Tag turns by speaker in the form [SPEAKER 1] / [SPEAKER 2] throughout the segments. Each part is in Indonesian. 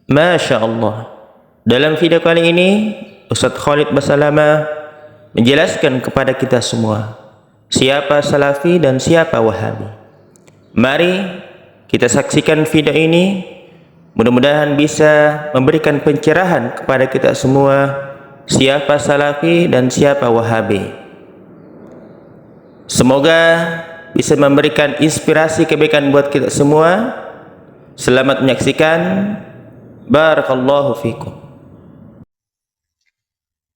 [SPEAKER 1] Masya Allah. Dalam video kali ini, Ustadz Khalid Basalamah menjelaskan kepada kita semua siapa Salafi dan siapa Wahabi. Mari kita saksikan video ini. Mudah-mudahan bisa memberikan pencerahan kepada kita semua siapa Salafi dan siapa Wahabi. Semoga bisa memberikan inspirasi kebaikan buat kita semua. Selamat menyaksikan. Barakallahu fikum.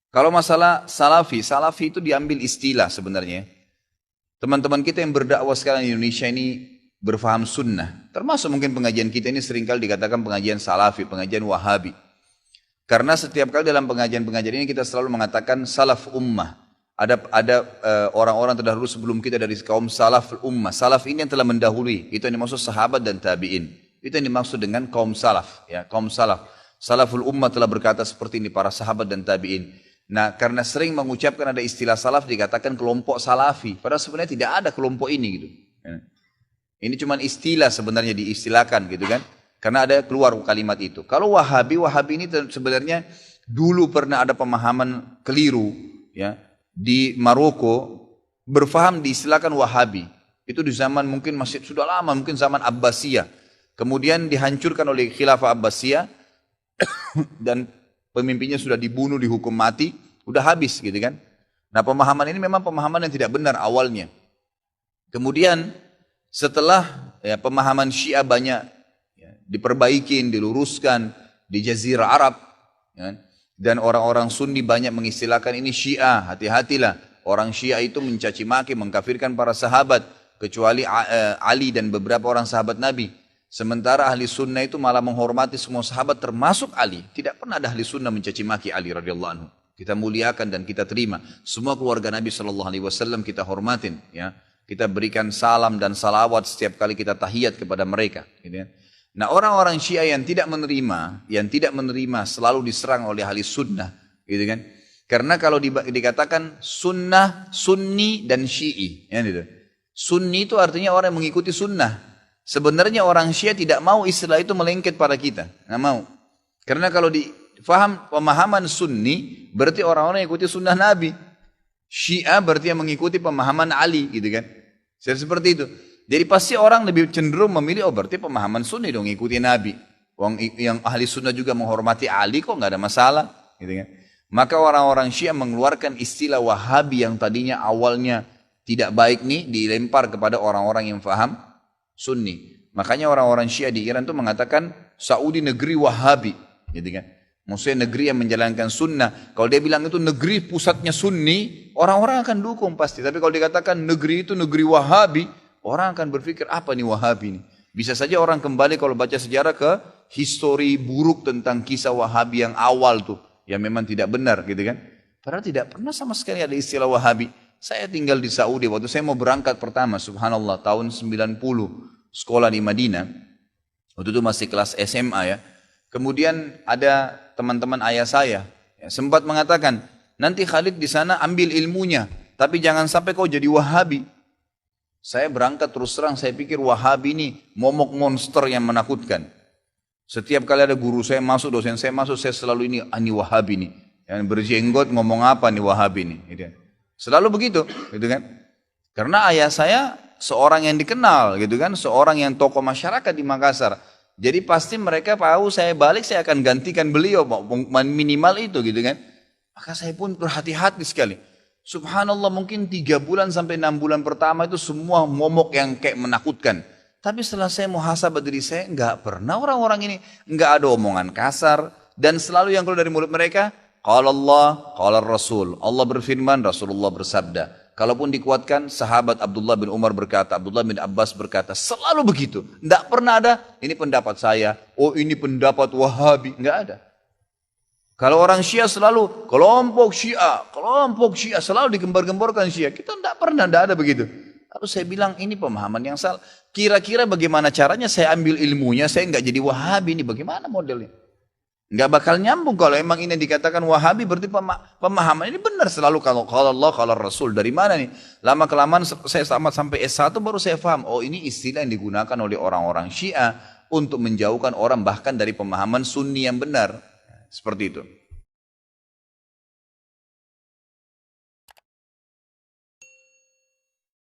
[SPEAKER 2] Kalau masalah salafi itu diambil istilah sebenarnya. Teman-teman kita yang berdakwah sekarang di Indonesia ini berfaham sunnah. Termasuk mungkin pengajian kita ini seringkali dikatakan pengajian salafi, pengajian wahabi. Karena setiap kali dalam pengajian-pengajian ini kita selalu mengatakan salaf ummah. Ada orang-orang terdahulu sebelum kita dari kaum salaf ummah. Salaf ini yang telah mendahului. Itu yang dimaksud sahabat dan tabi'in. Itu yang dimaksud dengan kaum salaf, ya, kaum salaf. Salaful ummah telah berkata seperti ini para sahabat dan tabi'in. Nah, karena sering mengucapkan ada istilah salaf dikatakan kelompok salafi, padahal sebenarnya tidak ada kelompok ini gitu. Ini cuma istilah sebenarnya diistilahkan gitu kan. Karena ada keluar kalimat itu. Kalau Wahabi ini sebenarnya dulu pernah ada pemahaman keliru, ya, di Maroko berfaham diistilahkan Wahabi. Itu di zaman mungkin masih sudah lama, mungkin zaman Abbasiyah. Kemudian dihancurkan oleh Khilafah Abbasiyah dan pemimpinnya sudah dibunuh, dihukum mati, udah habis gitu kan. Nah, pemahaman ini memang pemahaman yang tidak benar awalnya. Kemudian setelah pemahaman Syiah banyak diperbaikin, diluruskan di Jazirah Arab, ya, dan orang-orang Sunni banyak mengistilahkan ini Syiah, hati-hatilah. Orang Syiah itu mencaci maki, mengkafirkan para sahabat, kecuali Ali dan beberapa orang sahabat Nabi. Sementara ahli sunnah itu malah menghormati semua sahabat termasuk Ali. Tidak pernah ada ahli sunnah mencaci maki Ali radhiyallahu anhu. Kita muliakan dan kita terima. Semua keluarga Nabi SAW kita hormatin. Ya. Kita berikan salam dan salawat setiap kali kita tahiyat kepada mereka. Gitu ya. Nah, orang-orang Syiah yang tidak menerima selalu diserang oleh ahli sunnah. Gitu kan. Karena kalau dikatakan sunnah, sunni dan syi'i. Ya, gitu. Sunni itu artinya orang yang mengikuti sunnah. Sebenarnya orang Syiah tidak mau istilah itu melengket pada kita. Nggak mau. Karena kalau difaham pemahaman sunni, berarti orang-orang yang ikuti sunnah Nabi. Syiah berarti yang mengikuti pemahaman Ali. Gitu kan. Seperti itu. Jadi pasti orang lebih cenderung memilih, oh berarti pemahaman sunni dong, ikuti Nabi. Yang ahli sunnah juga menghormati Ali, kok nggak ada masalah. Gitu kan. Maka orang-orang Syiah mengeluarkan istilah Wahabi yang tadinya awalnya tidak baik nih, dilempar kepada orang-orang yang faham Sunni. Makanya orang-orang Syiah di Iran itu mengatakan Saudi negeri Wahabi, gitu kan? Maksudnya negeri yang menjalankan sunnah. Kalau dia bilang itu negeri pusatnya Sunni, orang-orang akan dukung pasti. Tapi kalau dikatakan negeri itu negeri Wahabi, orang akan berpikir apa nih Wahabi ini? Bisa saja orang kembali kalau baca sejarah ke histori buruk tentang kisah Wahabi yang awal tuh, yang memang tidak benar, gitu kan? Padahal tidak pernah sama sekali ada istilah Wahabi. Saya tinggal di Saudi, waktu saya mau berangkat pertama, subhanallah, tahun 90, sekolah di Madinah. Waktu itu masih kelas SMA ya. Kemudian ada teman-teman ayah saya, ya, sempat mengatakan, nanti Khalid di sana ambil ilmunya, tapi jangan sampai kau jadi Wahabi. Saya berangkat terus terang, saya pikir Wahabi ini momok monster yang menakutkan. Setiap kali ada guru saya masuk, dosen saya masuk, saya selalu ini Wahabi nih. Yang berjenggot ngomong apa nih Wahabi nih. Gitu. Selalu begitu, gitu kan? Karena ayah saya seorang yang dikenal, gitu kan? Seorang yang tokoh masyarakat di Makassar. Jadi pasti mereka tahu saya balik, saya akan gantikan beliau, minimal itu, gitu kan? Maka saya pun berhati-hati sekali. Subhanallah, mungkin 3 bulan sampai 6 bulan pertama itu semua momok yang kayak menakutkan. Tapi setelah saya muhasabah diri saya, nggak pernah orang-orang ini nggak ada omongan kasar, dan selalu yang keluar dari mulut mereka, qala Allah, qala Rasul. Allah berfirman, Rasulullah bersabda. Kalaupun dikuatkan, sahabat Abdullah bin Umar berkata, Abdullah bin Abbas berkata, selalu begitu. Tidak pernah ada, ini pendapat saya, oh ini pendapat Wahabi, nggak ada. Kalau orang Syiah selalu, kelompok Syiah, selalu digembar-gemborkan Syiah. Kita tidak pernah, tidak ada begitu. Lalu saya bilang, ini pemahaman yang salah. Kira-kira bagaimana caranya saya ambil ilmunya, saya nggak jadi Wahabi, ini bagaimana modelnya? Nggak bakal nyambung kalau emang ini dikatakan Wahabi, berarti pemahaman ini benar selalu kalau Allah, kalau Rasul. Dari mana nih? Lama kelamaan saya sampai S1 baru saya paham. Oh, ini istilah yang digunakan oleh orang-orang Syiah untuk menjauhkan orang bahkan dari pemahaman sunni yang benar. Seperti itu.